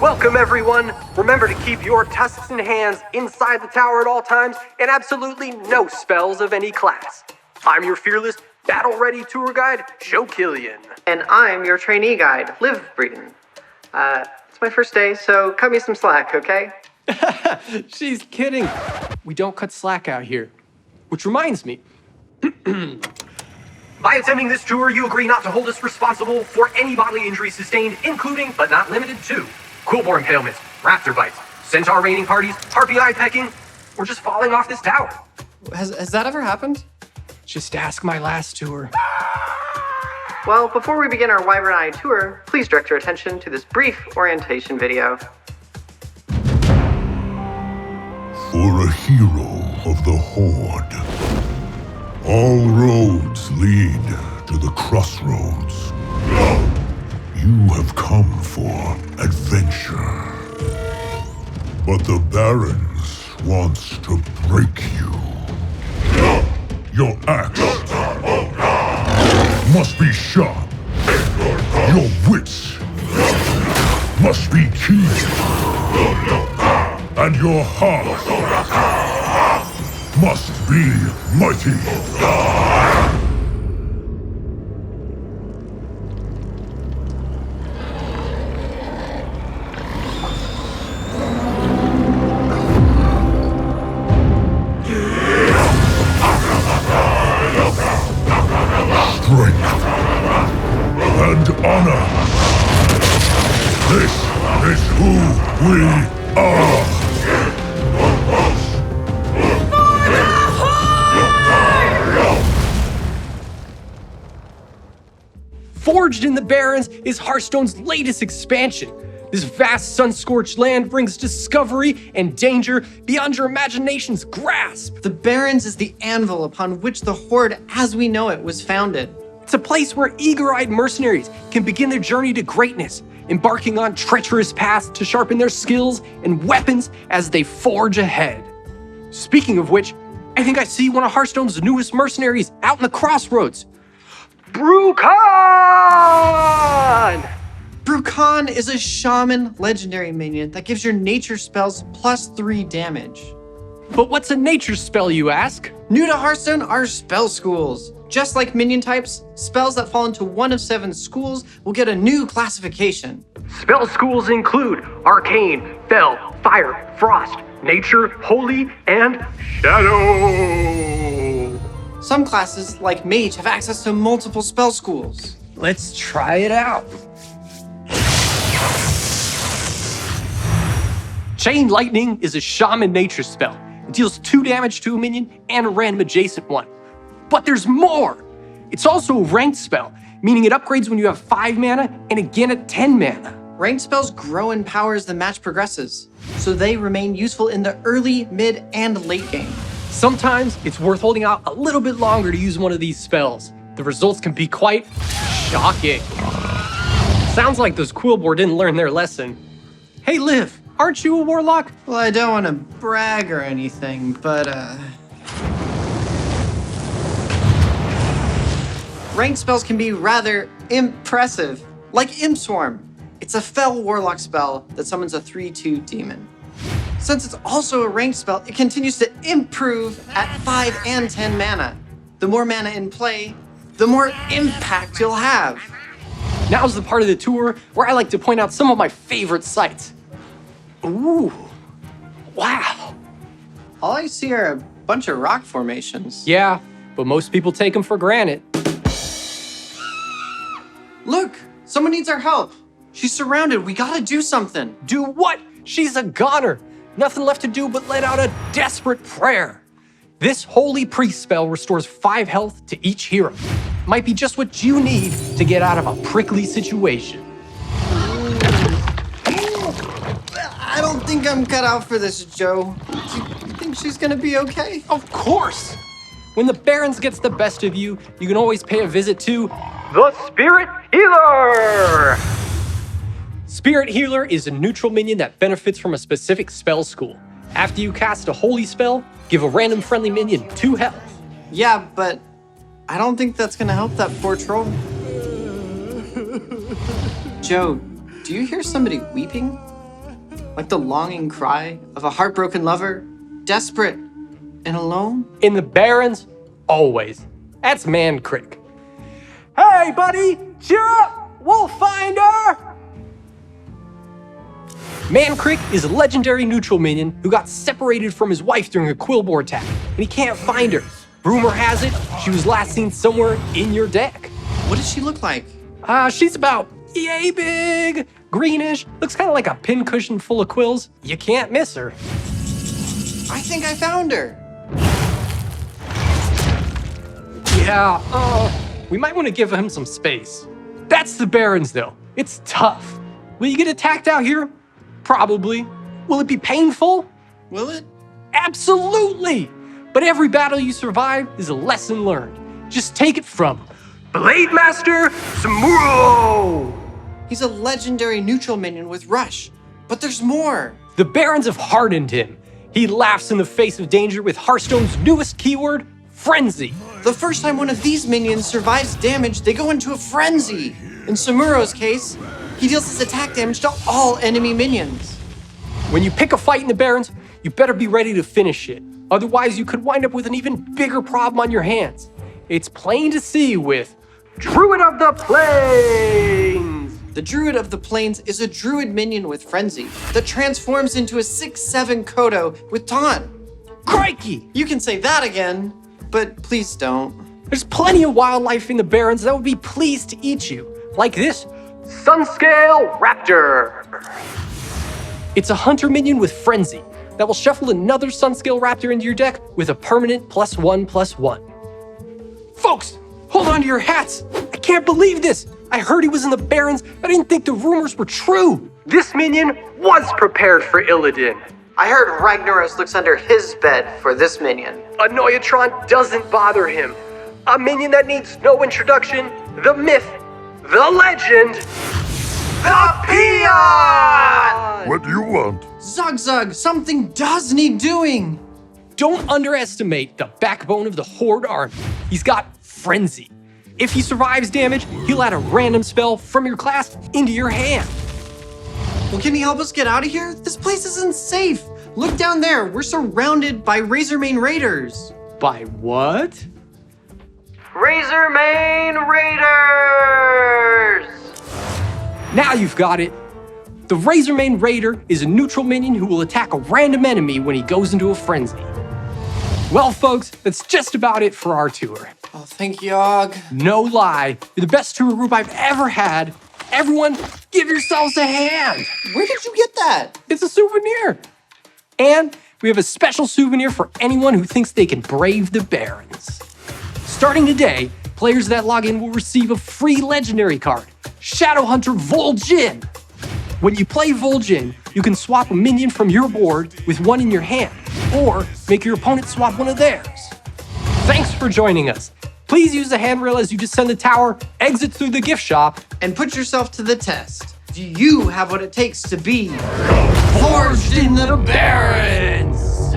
Welcome, everyone. Remember to keep your tusks and hands inside the tower at all times, and absolutely no spells of any class. I'm your fearless, battle-ready tour guide, Joe Killian. And I'm your trainee guide, Liv Breeden. It's my first day, so cut me some slack, okay? She's kidding. We don't cut slack out here. Which reminds me. By attending this tour, you agree not to hold us responsible for any bodily injuries sustained, including, but not limited to, Quillboar impalements, raptor bites, centaur raining parties, harpy eye pecking, or just falling off this tower. Has that ever happened? Just ask my last tour. Well, before we begin our Wyvern Eye tour, please direct your attention to this brief orientation video. For a hero of the Horde, all roads lead to the crossroads. You have come for adventure. But the Barons wants to break you. Your axe must be sharp. Your wits must be keen. And your heart must be mighty. Strength and honor. This is who we are. Forged in the Barrens is Hearthstone's latest expansion. This vast sun-scorched land brings discovery and danger beyond your imagination's grasp. The Barrens is the anvil upon which the Horde as we know it was founded. It's a place where eager-eyed mercenaries can begin their journey to greatness, embarking on treacherous paths to sharpen their skills and weapons as they forge ahead. Speaking of which, I think I see one of Hearthstone's newest mercenaries out in the crossroads. Brukan! Brukan is a shaman legendary minion that gives your nature spells +3 damage. But what's a nature spell, you ask? New to Hearthstone are spell schools. Just like minion types, spells that fall into one of 7 schools will get a new classification. Spell schools include Arcane, Fel, Fire, Frost, Nature, Holy, and Shadow. Some classes, like Mage, have access to multiple spell schools. Let's try it out. Chain Lightning is a shaman nature spell. It deals 2 damage to a minion and a random adjacent one. But there's more! It's also a ranked spell, meaning it upgrades when you have 5 mana and again at 10 mana. Ranked spells grow in power as the match progresses, so they remain useful in the early, mid, and late game. Sometimes it's worth holding out a little bit longer to use one of these spells. The results can be quite shocking. Sounds like those Quillboar didn't learn their lesson. Hey Liv, aren't you a warlock? Well, I don't want to brag or anything, but ranked spells can be rather impressive, like Imp Swarm. It's a Fel Warlock spell that summons a 3/2 demon. Since it's also a ranked spell, it continues to improve at 5 and 10 mana. The more mana in play, the more impact you'll have. Now's the part of the tour where I like to point out some of my favorite sights. Ooh, wow. All I see are a bunch of rock formations. Yeah, but most people take them for granted. Look, someone needs our help. She's surrounded, we gotta do something. Do what? She's a goner. Nothing left to do but let out a desperate prayer. This holy priest spell restores 5 health to each hero. Might be just what you need to get out of a prickly situation. I don't think I'm cut out for this, Joe. Do you think she's gonna be okay? Of course! When the Barrens gets the best of you, you can always pay a visit to the Spirit Healer! Spirit Healer is a neutral minion that benefits from a specific spell school. After you cast a holy spell, give a random friendly minion 2 health. Yeah, but I don't think that's gonna help that poor troll. Joe, do you hear somebody weeping? Like the longing cry of a heartbroken lover, desperate and alone? In the Barrens, always. That's Man Crick. Hey, buddy, cheer up! We'll find her! Man Crick is a legendary neutral minion who got separated from his wife during a Quillbore attack, and he can't find her. Rumor has it, she was last seen somewhere in your deck. What does she look like? She's about yay big, greenish, looks kind of like a pincushion full of quills. You can't miss her. I think I found her. Yeah, we might want to give him some space. That's the Barrens, though. It's tough. Will you get attacked out here? Probably. Will it be painful? Will it? Absolutely! But every battle you survive is a lesson learned. Just take it from Blade Master Samuro! He's a legendary neutral minion with Rush. But there's more. The Barrens have hardened him. He laughs in the face of danger with Hearthstone's newest keyword, Frenzy. The first time one of these minions survives damage, they go into a frenzy. In Samuro's case, he deals his attack damage to all enemy minions. When you pick a fight in the Barrens, you better be ready to finish it. Otherwise, you could wind up with an even bigger problem on your hands. It's plain to see with Druid of the Plains. The Druid of the Plains is a druid minion with Frenzy that transforms into a 6/7 Kodo with Taunt. Crikey! You can say that again, but please don't. There's plenty of wildlife in the Barrens that would be pleased to eat you. Like this Sunscale Raptor. It's a hunter minion with Frenzy that will shuffle another Sunscale Raptor into your deck with a permanent +1/+1. Folks, hold on to your hats. I can't believe this. I heard he was in the Barrens. I didn't think the rumors were true. This minion was prepared for Illidan. I heard Ragnaros looks under his bed for this minion. A Noyatron doesn't bother him. A minion that needs no introduction. The myth, the legend, the Peon! What do you want? Zug, something does need doing. Don't underestimate the backbone of the Horde army. He's got Frenzy. If he survives damage, he'll add a random spell from your class into your hand. Well, can you help us get out of here? This place isn't safe. Look down there. We're surrounded by Razormane Raiders. By what? Razormane Raiders! Now you've got it. The Razormane Raider is a neutral minion who will attack a random enemy when he goes into a frenzy. Well, folks, that's just about it for our tour. Oh, thank you, Og. No lie, you're the best tour group I've ever had. Everyone, give yourselves a hand. Where did you get that? It's a souvenir. And we have a special souvenir for anyone who thinks they can brave the Barrens. Starting today, players that log in will receive a free legendary card, Shadowhunter Vol'jin. When you play Vol'jin, you can swap a minion from your board with one in your hand, or make your opponent swap one of theirs. Thanks for joining us. Please use the handrail as you descend the tower, exit through the gift shop, And put yourself to the test. Do you have what it takes to be forged in the Barrens?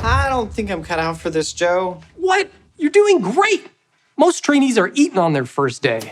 I don't think I'm cut out for this, Joe. What? You're doing great! Most trainees are eaten on their first day.